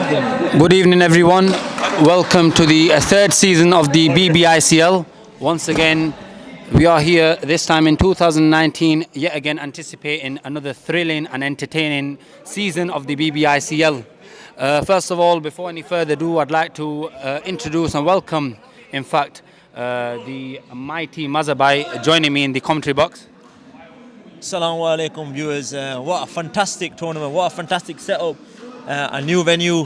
Good evening, everyone. Welcome to the third season of the BBICL. Once again, we are here this time in 2019, yet again anticipating another thrilling and entertaining season of the BBICL. First of all, before any further ado, I'd like to introduce and welcome, in fact, the mighty Mazabai joining me in the commentary box. Assalamu alaikum viewers, what a fantastic tournament, what a fantastic setup, a new venue,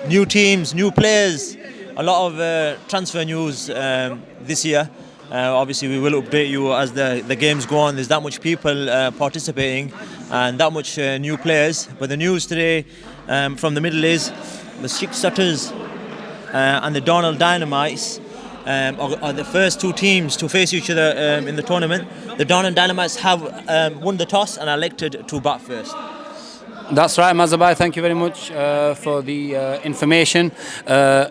new teams, new players, a lot of transfer news this year. Obviously we will update you as the games go on. There's that much people participating and that much new players, but the news today from the middle is the Shotterz and the Darnall Dynamites are the first two teams to face each other in the tournament. The Darnall Dynamites have won the toss and are elected to bat first. That's right, Mazabai. Thank you very much for the information.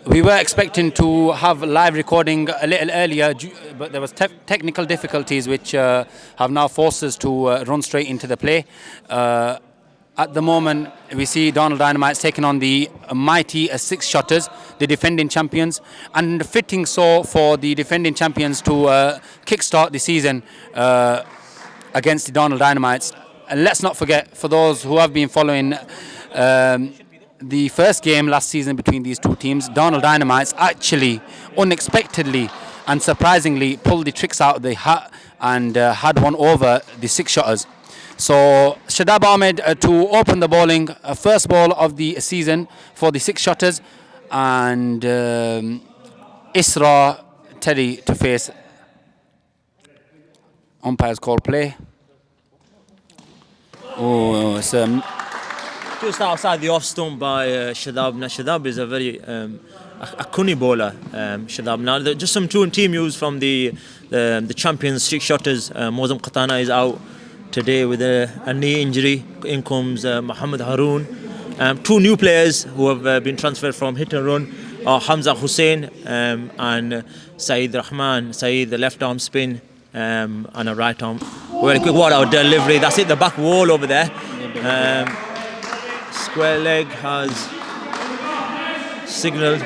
We were expecting to have live recording a little earlier, but there was technical difficulties which have now forced us to run straight into the play. At the moment, we see Darnall Dynamites taking on the mighty six Shotterz, the defending champions, and fitting so for the defending champions to kickstart the season against the Darnall Dynamites. And let's not forget, for those who have been following the first game last season between these two teams, Darnall Dynamites actually, unexpectedly and surprisingly, pulled the tricks out of the hat and had one over the six Shotterz. So Shadab Ahmed to open the bowling, first ball of the season for the six Shotterz, and Isra Teddy to face. Umpire's call play. Oh, it's just outside the off stump by Shadab. Now Shadab is a very a cunning bowler. Shadab. Now just some team news from the champions six Shotterz. Mozam Qatana is out today with a knee injury. In comes Muhammad Haroon. Two new players who have been transferred from hit and run are Hamza Hussain and Saeed Rahman. Saeed, the left arm spin and a right arm. Very quick wall out delivery. That's it, the back wall over there. Square leg has signalled.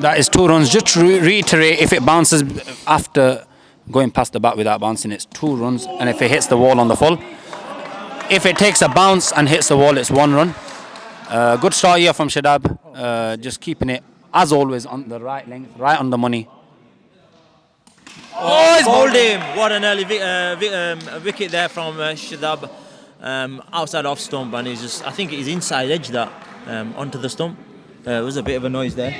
That is 2 runs. Just to reiterate, if it bounces after going past the bat without bouncing, it's 2 runs, and if it hits the wall on the full, if it takes a bounce and hits the wall, it's 1 run. Good start here from Shadab, just keeping it as always on the right length, right on the money. Oh, he's bowled him. What an early wicket there from Shadab, outside off stump, and he's just, I think he's inside edge that onto the stump. There was a bit of a noise there.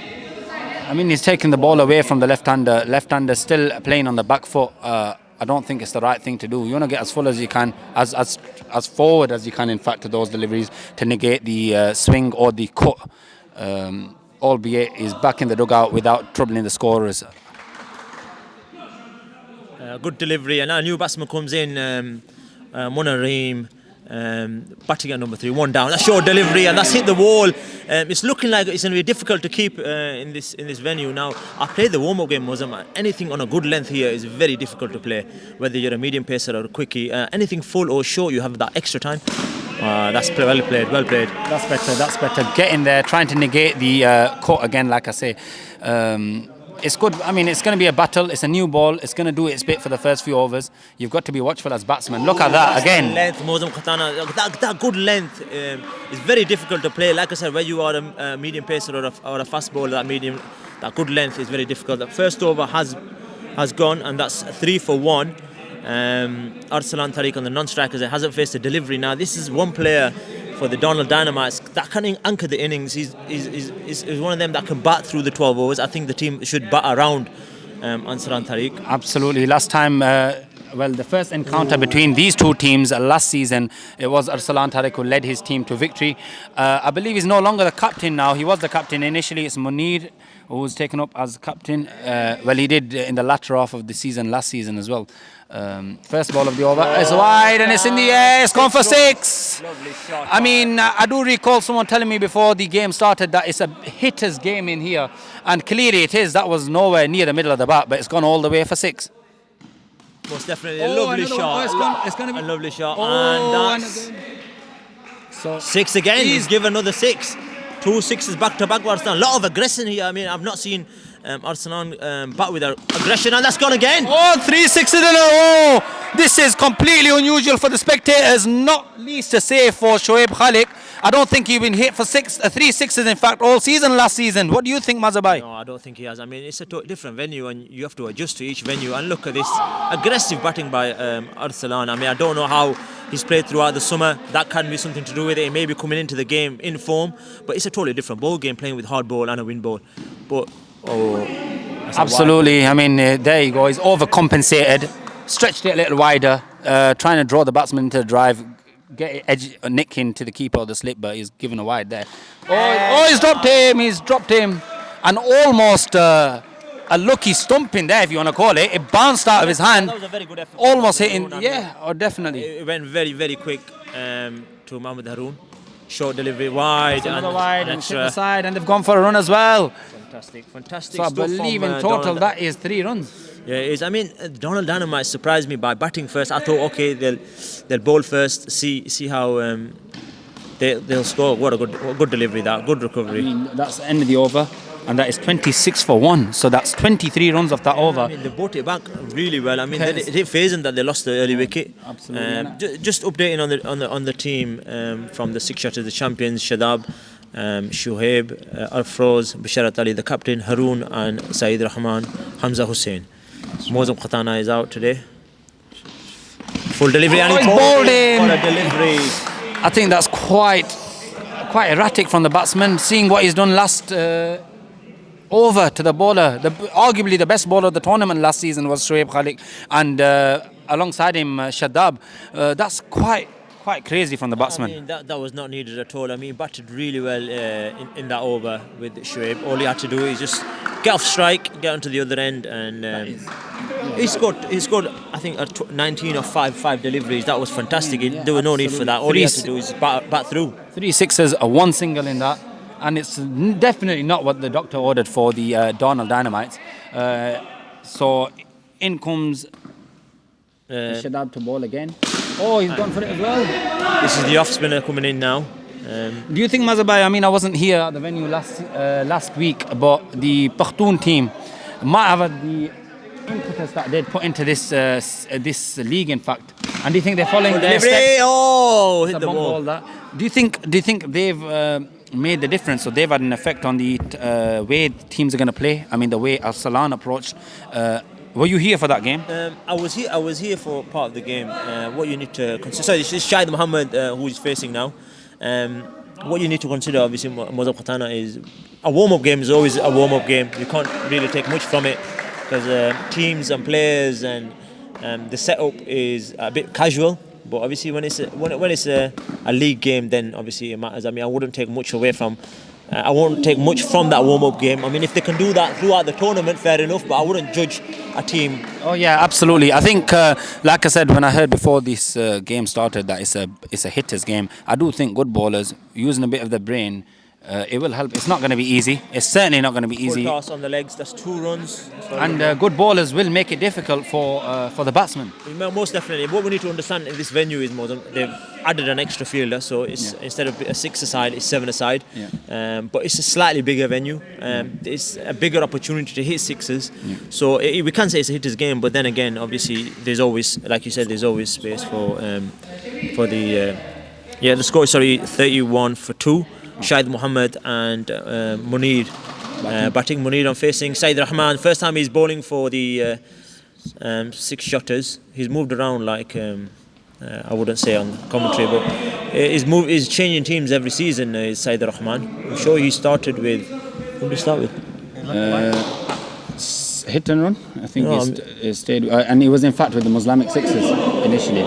I mean, he's taking the ball away from the left-hander. Left-hander still playing on the back foot. I don't think it's the right thing to do. You want to get as full as you can, as forward as you can, in fact, to those deliveries to negate the swing or the cut, albeit he's back in the dugout without troubling the scorers. Good delivery, and now a new batsman comes in, Munareem, batting at number 3, 1 down. That's short delivery, and that's hit the wall. It's looking like it's going to be difficult to keep in this venue. Now, I played the warm-up game, Mozam. Anything on a good length here is very difficult to play, whether you're a medium pacer or a quickie. Anything full or short, you have that extra time. That's well played. That's better. Getting there, trying to negate the cut again, like I say. It's good. I mean, it's going to be a battle. It's a new ball. It's going to do its bit for the first few overs. You've got to be watchful as batsmen. Look at that again. Length, Mozam Qatana. That good length is very difficult to play. Like I said, whether you are a medium pacer or a fast bowler, that good length is very difficult. The first over has gone, and that's 3 for 1. Arsalan Tariq on the non-strikers. It hasn't faced a delivery. Now, this is one player for the Darnall Dynamites that can anchor the innings. He's one of them that can bat through the 12 overs. I think the team should bat around Arsalan Tariq. Absolutely. Last time, the first encounter between these two teams last season, it was Arsalan Tariq who led his team to victory. I believe he's no longer the captain now. He was the captain initially. It's Munir who was taken up as captain. He did in the latter half of the season, last season as well. First ball of the over is wide and it's in the air. It's gone for 6. Lovely shot. I mean, I do recall someone telling me before the game started that it's a hitter's game in here, and clearly it is. That was nowhere near the middle of the bat, but it's gone all the way for 6. Most definitely a lovely shot. It's gonna be a lovely shot, and that's so 6 again. He's given another 6. 2 sixes back to back. A lot of aggression here. I mean, I've not seen Arsenal bat with aggression, and that's gone again. Oh, 3 sixes in a row. This is completely unusual for the spectators, not least to say for Shoaib Khalik. I don't think he's been hit for 3 sixes, in fact, all season last season. What do you think, Mazabai? No, I don't think he has. I mean, it's a different venue, and you have to adjust to each venue. And look at this aggressive batting by Arsalan. I mean, I don't know how he's played throughout the summer. That can be something to do with it. He may be coming into the game in form, but it's a totally different ball game, playing with hard ball and a wind ball. But absolutely. I mean, there you go. He's overcompensated, stretched it a little wider, trying to draw the batsman into the drive, get it nick into the keeper or the slip, but he's given a wide there. Oh, he's dropped him. He's dropped him, and almost a lucky stumping there, if you want to call it. It bounced out of his hand. That was a very good effort. Almost hitting. Yeah, definitely. It went very, very quick to Mohamed Haroon. Short delivery wide, and hit the side, and they've gone for a run as well. Fantastic. So I believe in total that is 3 runs. Yeah, it is. I mean, Darnall Dynamites surprised me by batting first. I thought, okay, they'll bowl first, see how they'll score. What a good delivery, that good recovery. I mean, that's the end of the over, and that is 26 for 1. So that's 23 runs off that over. I mean, they brought it back really well. I mean, it didn't faze them that they lost the early wicket. Absolutely. Just updating on the team from the 6 Shotterz, the champions: Shadab, Shoaib, Arfroz, Basharat Ali, the captain, Haroon, and Saeed Rahman, Hamza Hussain. Mozam Khatana is out today. Full delivery, and he bowled him. What a delivery! I think that's quite erratic from the batsman, seeing what he's done last over to the bowler. Arguably the best bowler of the tournament last season was Shoaib Khalik, and alongside him Shadab. That's quite crazy from the batsman. I mean, that was not needed at all. I mean, he batted really well in that over with Shoaib. All he had to do is just get off strike, get onto the other end, and he scored. I think 19 or 5 deliveries. That was fantastic. There was no need for that. All he had to do is bat through. 3 sixes, 1 single in that, and it's definitely not what the doctor ordered for the Darnall Dynamites. So in comes Shadab to bowl again. Oh, he's gone for it as well. This is the off spinner coming in now. Do you think, Mazabai, I mean, I wasn't here at the venue last week, but the Pakhtun team might have had the impetus that they'd put into this league, in fact. And do you think they're following their steps? Oh, hit the ball. Do you think they've made the difference, so they've had an effect on the way teams are going to play? I mean, the way Arsalan approached. Were you here for that game? I was here for part of the game. What you need to consider. So this is Shahid Mohammed who is facing now. What you need to consider, obviously, Mozam Khatana, is a warm-up game is always a warm-up game. You can't really take much from it because teams and players and the setup is a bit casual. But obviously, when it's a league game, then obviously it matters. I mean, I wouldn't take much away from. I won't take much from that warm-up game. I mean, if they can do that throughout the tournament, fair enough, but I wouldn't judge a team. Oh, yeah, absolutely. I think, like I said, when I heard before this game started that it's a hitters game, I do think good bowlers, using a bit of the brain, it will help. It's not going to be easy. It's certainly not going to be easy. Full toss on the legs, that's 2 runs. And good bowlers will make it difficult for the batsman. Most definitely. What we need to understand in this venue is they've added an extra fielder, so it's instead of a 6-a-side, it's 7-a-side. Yeah. But it's a slightly bigger venue. It's a bigger opportunity to hit 6s. Yeah. So we can say it's a hitters game, but then again, obviously, there's always, like you said, there's always space for the score. 31 for 2. Shahid Mohammed and Munir batting. Munir on facing Saeed Rahman. First time he's bowling for the 6 Shotterz. He's moved around like I wouldn't say on commentary, but he's changing teams every season. Is Saeed Rahman. I'm sure he started with. What did he start with? Hit and run. I think he stayed, and he was in fact with the Muslimic 6s initially.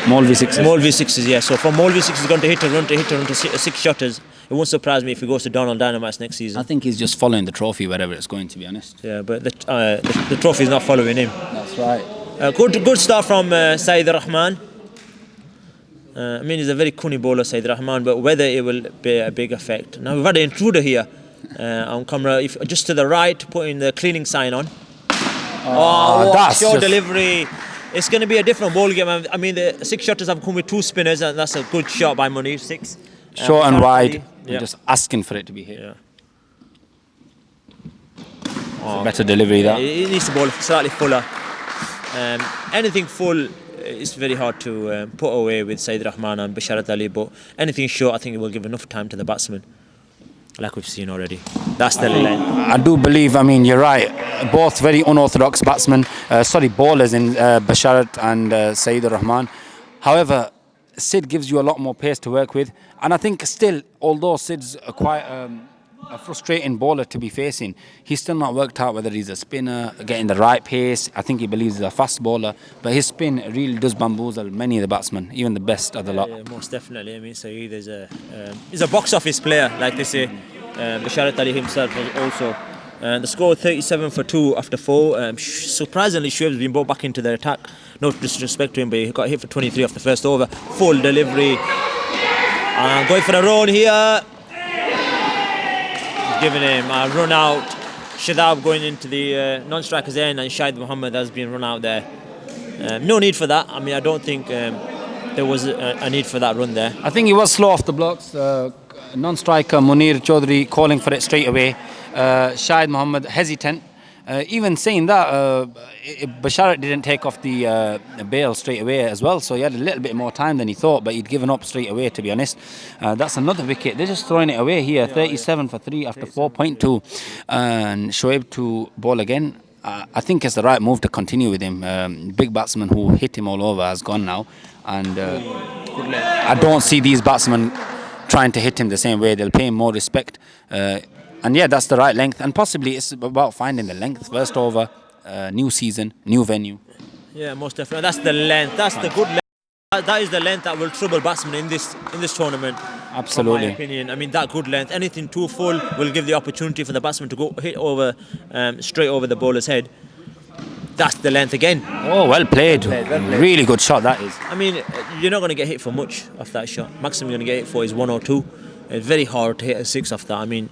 Molvi 6s. Yeah. So from Molvi 6s, he's going to hit and run to 6 Shotterz. It won't surprise me if he goes to Darnall Dynamites next season. I think he's just following the trophy wherever it's going, to be honest. Yeah, but the trophy is not following him. That's right. Good start from Saeed Rahman. I mean, he's a very cunning bowler, Saeed Rahman, but whether it will be a big effect. Now we've had an intruder here on camera. If just to the right, putting the cleaning sign on. That's your delivery. It's going to be a different ball game. I mean, the 6 Shotterz have come with 2 spinners, and that's a good shot by Munir. 6. Short and wide. and just asking for it to be hit. Yeah. Better delivery that. He needs the ball slightly fuller. Anything full is very hard to put away with Saeed Rahman and Basharat Ali, but anything short, I think it will give enough time to the batsman, like we've seen already. That's the length. I do believe, I mean, you're right. Both very unorthodox batsmen, bowlers in Basharat and Saeed Rahman. However, Sid gives you a lot more pace to work with. And I think still, although Sid's quite a frustrating bowler to be facing, he's still not worked out whether he's a spinner, getting the right pace. I think he believes he's a fast bowler. But his spin really does bamboozle many of the batsmen, even the best of the lot. Yeah, most definitely. I mean, Saeed is he's a box office player, like they say. Basharat Ali himself was also. The score 37 for 2 after 4. Surprisingly, Shoaib's been brought back into the attack. No disrespect to him, but he got hit for 23 off the first over. Full delivery. Going for a run here. Giving him a run out. Shadab going into the non-striker's end, and Shahid Muhammad has been run out there. No need for that. I mean, I don't think there was a need for that run there. I think he was slow off the blocks. Non-striker Munir Chaudhary calling for it straight away. Shahid Muhammad hesitant. Even saying that, Basharat didn't take off the bail straight away as well, so he had a little bit more time than he thought, but he'd given up straight away, to be honest. That's another wicket. They're just throwing it away here. 37 for 3 after 4.2. And Shoaib to bowl again. I think it's the right move to continue with him. Big batsman who hit him all over has gone now, and I don't see these batsmen trying to hit him the same way. They'll pay him more respect. And yeah, that's the right length. And possibly it's about finding the length. First over, new season, new venue. Yeah, most definitely. That's the length. That's the good length. That is the length that will trouble batsmen in this tournament. Absolutely. In my opinion. I mean, that good length. Anything too full will give the opportunity for the batsman to go hit over, straight over the bowler's head. That's the length again. Oh, well played. Really good shot that is. I mean, you're not going to get hit for much off that shot. Maximum you're going to get hit for is 1 or 2. It's very hard to hit a 6 off that. I mean,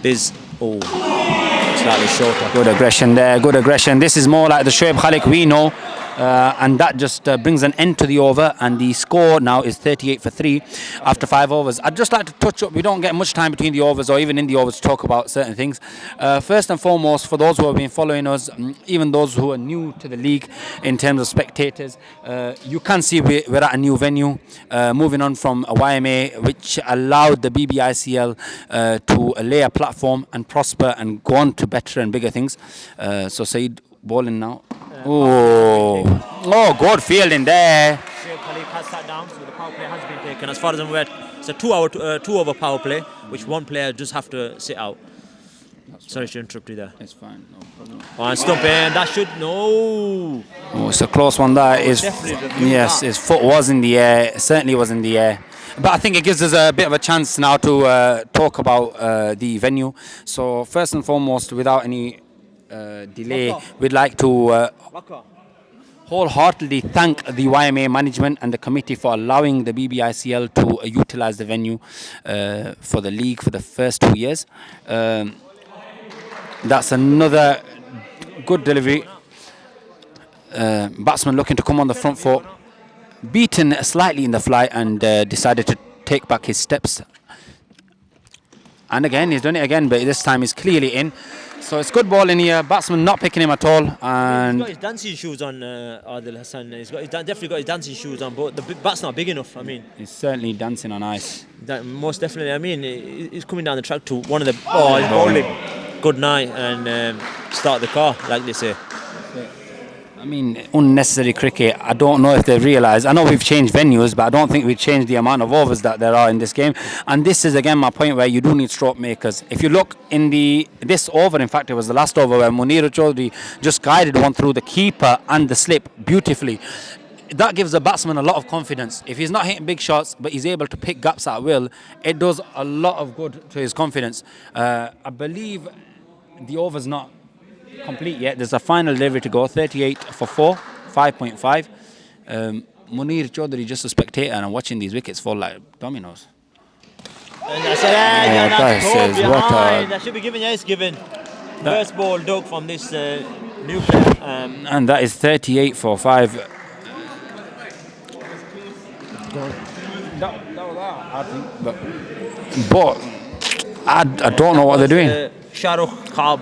there's slightly shorter. Good aggression there. Good aggression. This is more like the Shoaib Khalik we know. And that just brings an end to the over, and the score now is 38 for 3 after 5 overs. I'd just like to touch up, we don't get much time between the overs or even in the overs to talk about certain things. First and foremost, for those who have been following us, even those who are new to the league in terms of spectators, you can see we're at a new venue, moving on from a YMA, which allowed the BBICL to lay a platform and prosper and go on to better and bigger things. So Saeed bowling now. Oh, good fielding there. Shoaib Khalik has sat down, so the power play has been taken. As far as I'm aware, it's a 2 over power play, which one player just have to sit out. Sorry to interrupt you there. It's fine, no problem. And stumping, that should, no. Oh, it's a close one. That is, yes, his foot was in the air. It certainly was in the air. But I think it gives us a bit of a chance now to talk about the venue. So first and foremost, without any delay, we'd like to wholeheartedly thank the YMA management and the committee for allowing the BBICL to utilise the venue for the league for the first 2 years. That's another good delivery. Batsman looking to come on the front foot, beaten slightly in the fly, and decided to take back his steps. And again, he's done it again, but this time he's clearly in. So it's good ball in here. Batsman not picking him at all. And he's got his dancing shoes on, Adil Hassan. He's definitely got his dancing shoes on, but the bat's not big enough. I mean, he's certainly dancing on ice. Most definitely. I mean, he's coming down the track to one of the. He's bowling. Good night and start the car, like they say. I mean, unnecessary cricket. I don't know if they realise. I know we've changed venues, but I don't think we've changed the amount of overs that there are in this game. And this is again my point where you do need stroke makers. If you look in this over, in fact, it was the last over where Munir Chaudhary just guided one through the keeper and the slip beautifully. That gives the batsman a lot of confidence. If he's not hitting big shots, but he's able to pick gaps at will, it does a lot of good to his confidence. I believe the over's not complete yet. There's a final delivery to go. 38 for 4, 5.5. Munir Chaudhary just a spectator and I'm watching these wickets fall like dominoes. And that should be given. Yeah, it's given. First ball dug from this new player. And that is 38 for 5. That was that, I think. But I don't know what they're doing. Shahrukh Khab,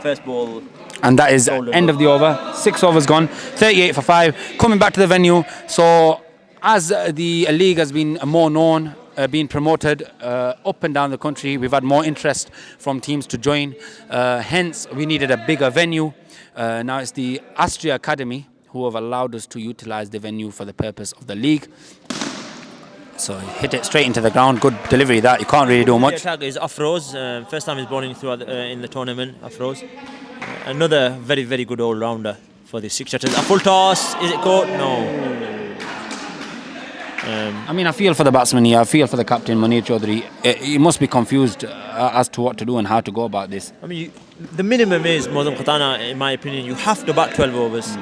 first ball. And that is end of the over. 6 overs gone. 38 for 5. Coming back to the venue. So as the league has been more known, being promoted up and down the country, we've had more interest from teams to join. Hence, we needed a bigger venue. Now it's the Astrea Academy who have allowed us to utilise the venue for the purpose of the league. So hit it straight into the ground. Good delivery that. You can't really do much. The attack is Afroz. First time he's bowling throughout in the tournament. Afroz. Another very, very good all-rounder for the six Shotterz. A full toss. Is it caught? No. I mean, I feel for the batsman here. I feel for the captain, Munir Chaudhary. He must be confused as to what to do and how to go about this. I mean, the minimum is, Mozam Khatana, in my opinion, you have to bat 12 overs.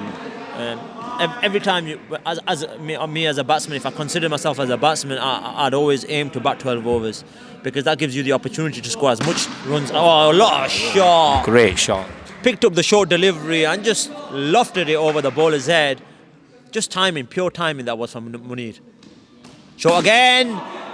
Every time, me as a batsman, if I consider myself as a batsman, I'd always aim to bat 12 overs because that gives you the opportunity to score as much runs. Oh, a lot of shot. Great shot. Picked up the short delivery and just lofted it over the bowler's head. Just timing, pure timing that was from Munir. Shot again.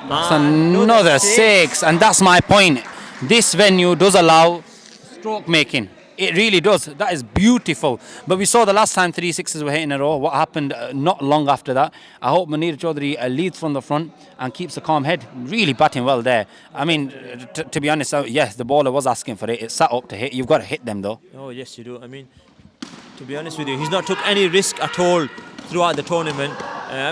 That's another 6. And that's my point. This venue does allow stroke making. It really does. That is beautiful. But we saw the last time 3 sixes were hit in a row. What happened not long after that? I hope Munir Chaudhary leads from the front and keeps a calm head. Really batting well there. I mean, to be honest, yes, the bowler was asking for it. It sat up to hit. You've got to hit them though. Oh, yes, you do. I mean, to be honest with you, he's not took any risk at all throughout the tournament.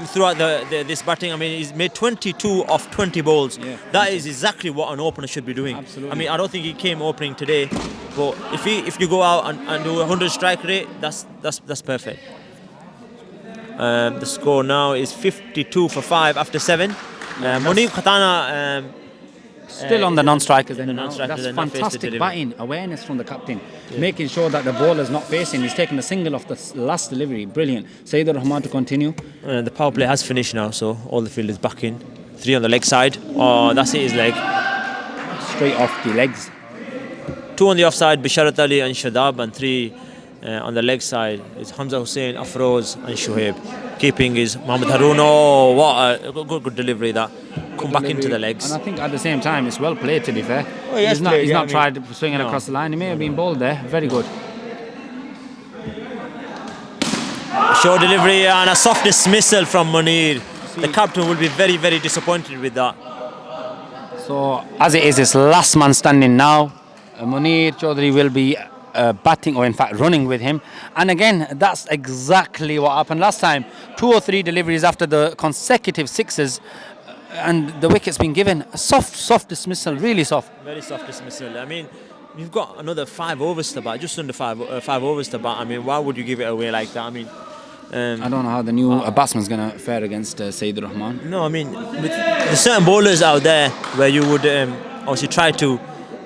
Throughout this batting, I mean, he's made 22 of 20 balls. Yeah, that is exactly what an opener should be doing. Absolutely. I mean, I don't think he came opening today, but if you go out and do a 100 strike rate, that's perfect. The score now is 52 for 5 after 7. Munir Khatana still on the non-strikers. Non-strikers. That's fantastic batting awareness from the captain, making sure that the bowler's not facing. He's taken a single off the last delivery. Brilliant. Saeed Rahman to continue. The power play has finished now, so all the field is back in. 3 on the leg side. Oh, that's it, his leg. Straight off the legs. 2 on the offside, Bisharat Ali and Shadab, and 3 on the leg side is Hamza Hussain, Afroz and Shoaib. Keeping is Mohammad Haroon. Oh, what a good delivery that. Come back into the legs. And I think at the same time it's well played, to be fair. Oh, he's not tried swinging across the line. He may have been bowled there. Very good. Short delivery and a soft dismissal from Munir. The captain will be very, very disappointed with that. So as it is, it's last man standing now. Munir Chaudhary will be batting, or in fact running with him. And again, that's exactly what happened last time. 2 or 3 deliveries after the consecutive sixes. And the wicket's been given a soft dismissal, really soft. Very soft dismissal. I mean, you've got another 5 overs to bat, just under 5 overs to bat. I mean, why would you give it away like that? I mean, I don't know how the new batsman's going to fare against Saeed Rahman. No, I mean, with the certain bowlers out there where you would obviously try to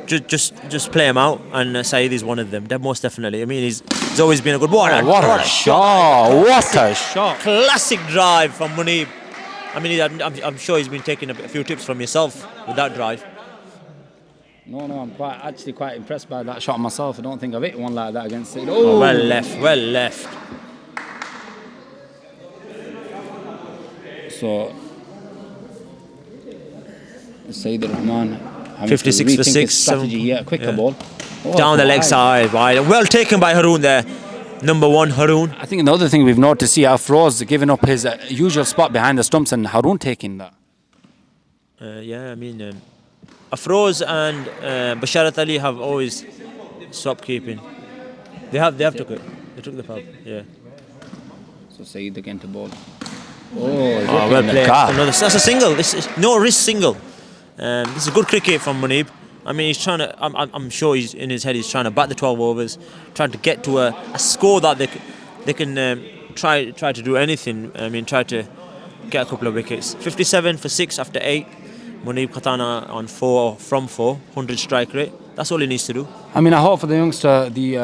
just play him out, and Saeed is one of them. Most definitely. I mean, he's always been a good bowler. What a shot! What a shot! Classic drive from Munib. I mean, I'm sure he's been taking a few tips from yourself with that drive. No, I'm actually quite impressed by that shot myself. I don't think I've hit one like that against it. Oh, well left. So, Saeed Rahman 56 for 6. Strategy, yeah, quicker ball. Oh, down the leg side, wide. Well taken by Haroon there. Number 1, Haroon. I think the other thing we've noticed here, Afroz giving up his usual spot behind the stumps and Haroon taking that. Yeah, I mean, Afroz and Bisharat Ali have always stopped keeping. They took it. They took the pub. Yeah. So Saeed again to bowl. Well played. That's a single. This is no risk single. This is a good cricket from Munib. I mean, he's trying to. I'm sure he's in his head. He's trying to bat the 12 overs, trying to get to a score that they can try to do anything. I mean, try to get a couple of wickets. 57 for 6 after 8. Munib Khatana on 4 from 4, 100 strike rate. That's all he needs to do. I mean, I hope for the youngster the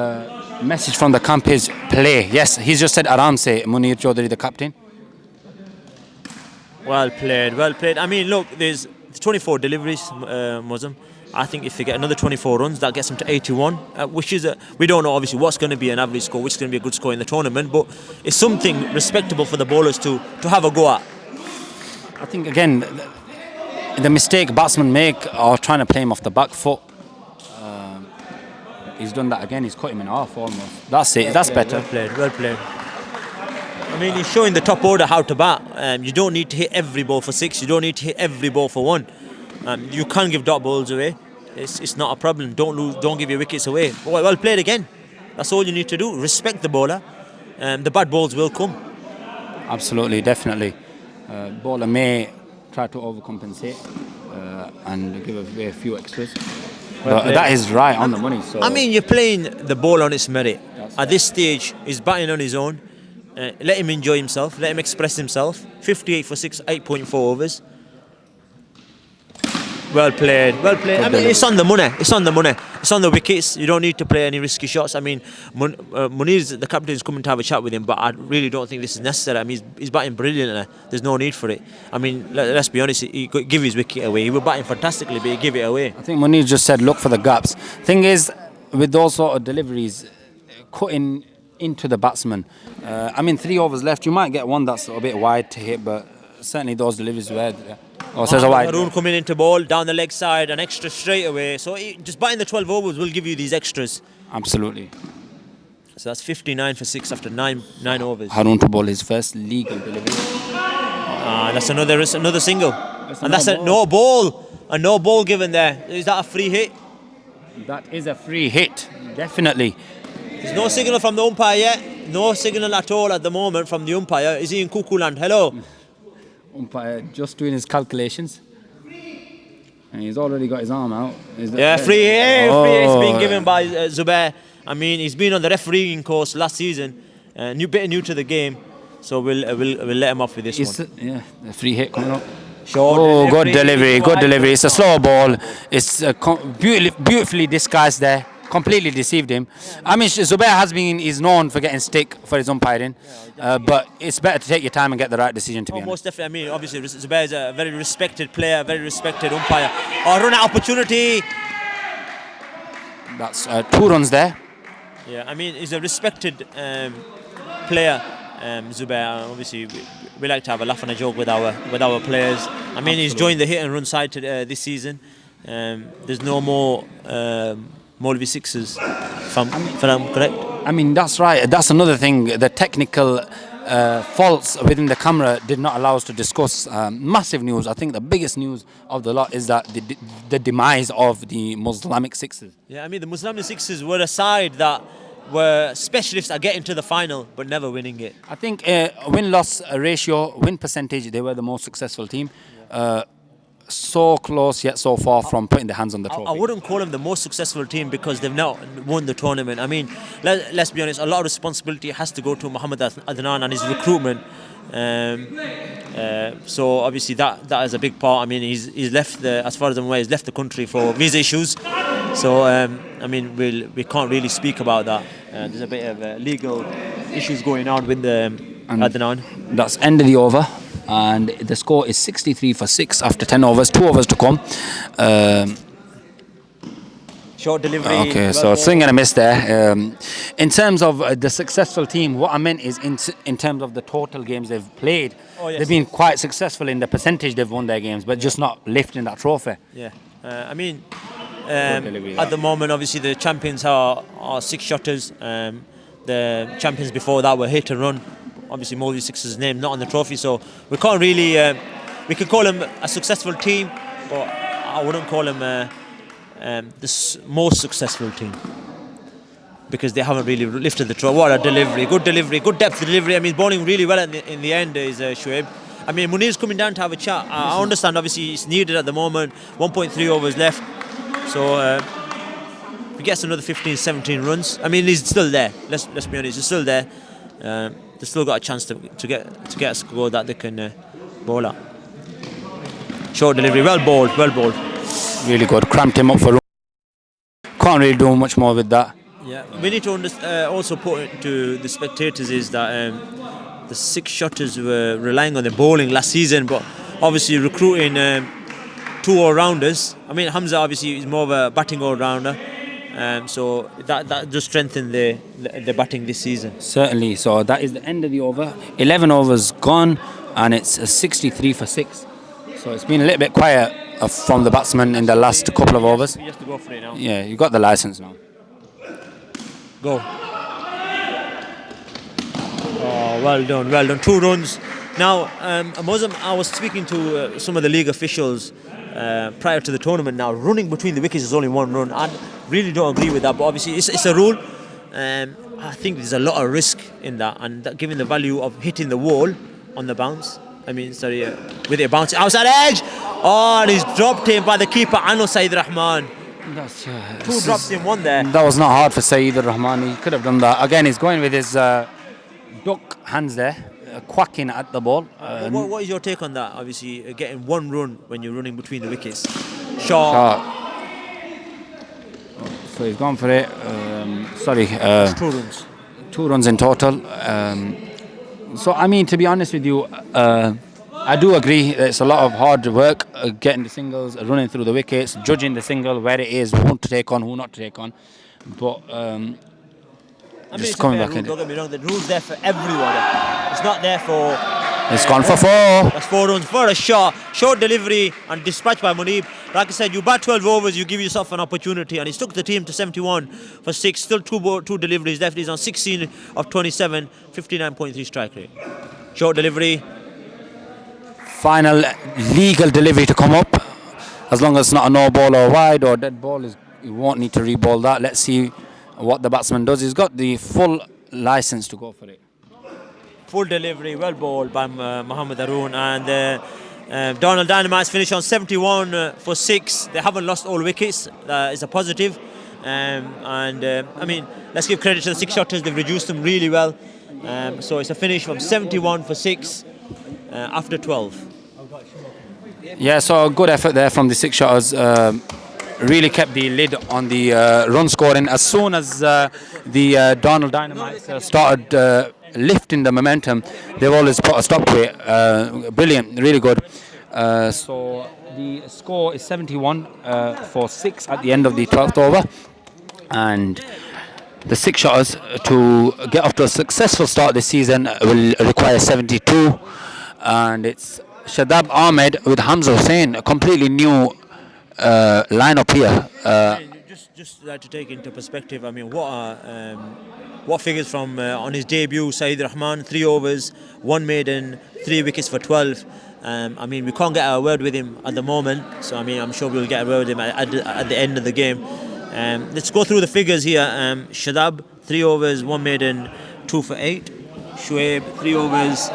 message from the camp is play. Yes, he's just said Aram say Munir Chaudhary the captain. Well played. I mean, look, there's 24 deliveries, Mozam. I think if they get another 24 runs, that gets them to 81, which is we don't know obviously what's going to be an average score, which is going to be a good score in the tournament, but it's something respectable for the bowlers to have a go at. I think again, the mistake batsmen make are trying to play him off the back foot. He's done that again. He's cut him in half almost. That's it. That's better. Well played. I mean, he's showing the top order how to bat. You don't need to hit every ball for 6. You don't need to hit every ball for 1. You can give dot balls away. It's not a problem. Don't give your wickets away. Well played again. That's all you need to do. Respect the bowler. The bad balls will come. Absolutely, definitely. Bowler may try to overcompensate and give away a few extras. But that is right on the money. So I mean, you're playing the ball on its merit. At this stage, he's batting on his own. Let him enjoy himself. Let him express himself. 58 for 6, 8.4 overs. Well played. I mean, it's on the money. It's on the wickets. You don't need to play any risky shots. I mean, Munir, the captain, is coming to have a chat with him, but I really don't think this is necessary. I mean, he's batting brilliantly. There's no need for it. I mean, let's be honest. He could give his wicket away. He was batting fantastically, but he gave it away. I think Munir just said, look for the gaps. Thing is, with those sort of deliveries, cutting into the batsman. I mean, 3 overs left. You might get one that's a bit wide to hit, but certainly those deliveries were. Says a wide. Haroon coming into ball down the leg side, an extra straight away. So just batting the 12 overs will give you these extras. Absolutely. So that's 59 for 6 after 9 overs. Haroon to bowl his first legal delivery. That's another single. That's a no ball given there. Is that a free hit? That is a free hit, definitely. There's no signal from the umpire yet. No signal at all at the moment from the umpire. Is he in cuckoo land? Hello. Umpire just doing his calculations. And he's already got his arm out. Free hit. Free hit's been given by Zubair. I mean, he's been on the refereeing course last season. New to the game. So we'll let him off with this one. Yeah, the free hit coming up. Good delivery. It's a slow ball. It's beautifully disguised there. Completely deceived him. I mean, Zubair is known for getting stick for his umpiring, but it's better to take your time and get the right decision, to be honest. Most definitely. I mean, obviously, Zubair is a very respected player, very respected umpire. Run out opportunity. That's 2 runs there. Yeah, I mean, he's a respected player, Zubair. Obviously, we like to have a laugh and a joke with our players. I mean, He's joined the hit and run side this season. There's no more Molvi sixes, if I'm correct. I mean, that's right. That's another thing. The technical faults within the camera did not allow us to discuss. Massive news. I think the biggest news of the lot is that the demise of the Muslimic sixes. Yeah, I mean, the Muslimic sixes were a side that were specialists at getting to the final, but never winning it. I think win-loss ratio, win percentage, they were the most successful team. So close yet so far from putting their hands on the trophy. I wouldn't call them the most successful team because they've not won the tournament. I mean, let's be honest, a lot of responsibility has to go to Mohammad Adnan and his recruitment. So obviously that is a big part. I mean, he's left as far as I'm aware, he's left the country for visa issues. So I mean, we can't really speak about that. There's a bit of legal issues going on with Adnan. That's end of the over. And the score is 63 for 6 after 10 overs, 2 overs to come. Short delivery. Okay, so swing and a miss there. In terms of the successful team, what I meant is in terms of the total games they've played, they've been quite successful in the percentage they've won their games, but just not lifting that trophy. Yeah, I mean, at the moment, obviously the champions are 6 Shotterz. The champions before that were hit and run. Obviously, Molvi Sixers' name not on the trophy, so we can't really. We could call them a successful team, but I wouldn't call them the most successful team because they haven't really lifted the trophy. What a delivery! Good depth delivery. I mean, bowling really well in the end is Shoaib. I mean, Munir's coming down to have a chat. I understand. Obviously, it's needed at the moment. 1.3 overs left, so if he gets another 15, 17 runs. I mean, he's still there. Let's be honest, he's still there. They've still got a chance to get a score that they can bowl at. Short delivery, well bowled. Really good, cramped him up for. Can't really do much more with that. Yeah, we need to also put it to the spectators is that the 6 Shotterz were relying on the bowling last season, but obviously recruiting 2 all-rounders. I mean, Hamza obviously is more of a batting all-rounder. So that just strengthened the batting this season. Certainly. So that is the end of the over. 11 overs gone, and it's 63 for 6. So it's been a little bit quiet from the batsman in the last couple of overs. He has to go for it now. Yeah, you got the license now. Go. Oh, well done, well done. 2 runs. Now, Mozam, I was speaking to some of the league officials prior to the tournament. Now, running between the wickets is only 1 run. I really don't agree with that, but obviously it's a rule. I think there's a lot of risk in that, and that, given the value of hitting the wall on the bounce. I mean, sorry, with it bouncing outside edge. Oh, and he's dropped him by the keeper, Anil Saeed Rahman. That's, 2 drops in 1 there. That was not hard for Saeed Rahman. He could have done that. Again, he's going with his duck hands there, quacking at the ball. What is your take on that? Obviously, getting 1 run when you're running between the wickets. Shot. So he's gone for it. Sorry. 2 runs. 2 runs in total. So, I mean, to be honest with you, I do agree it's a lot of hard work getting the singles, running through the wickets, judging the single, where it is, who to take on, who not to take on. But just coming back in. Don't get me wrong, the rule's there for everyone. It's not there for... It's gone for 4. That's 4 runs for a shot. Short delivery and dispatch by Muneeb. Like I said, you bat 12 overs, you give yourself an opportunity, and he's took the team to 71 for 6. Still 2 deliveries left. He's on 16 of 27, 59.3 strike rate. Short delivery. Final legal delivery to come up. As long as it's not a no ball or wide or dead ball, you won't need to re-ball that. Let's see what the batsman does. He's got the full license to go for it. Full delivery, well bowled by Mohammad Haroon, and Darnall Dynamites finish on 71 for 6. They haven't lost all wickets. It's a positive. I mean, let's give credit to the 6 shotters. They've reduced them really well. So it's a finish from 71 for 6 after 12. Yeah, so a good effort there from the 6 shotters. Really kept the lid on the run scoring. As soon as the Darnall Dynamites started lifting the momentum, they've always put a stop to it. Brilliant, really good. So the score is 71 for 6 at the end of the 12th over, and the 6 shotters to get off to a successful start this season will require 72, and it's Shadab Ahmed with Hamza Hussain, a completely new lineup here. Just to take into perspective, I mean, what figures from on his debut, Saeed Rahman, 3 overs, 1 maiden, 3 wickets for 12. I mean, we can't get a word with him at the moment, so I mean, I'm sure we'll get a word with him at the end of the game. Let's go through the figures here. Shadab, 3 overs, 1 maiden, 2 for 8. Shoaib, 3 overs,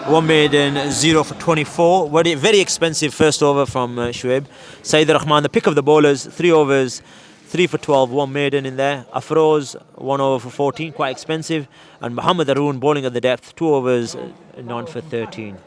1 maiden, 0 for 24. Very expensive first over from Shoaib. Saeed Rahman, the pick of the bowlers, 3 overs, 3 for 12, 1 maiden in there. Afroz, 1 over for 14, quite expensive. And Mohammad Haroon bowling at the depth, 2 overs, 9 for 13.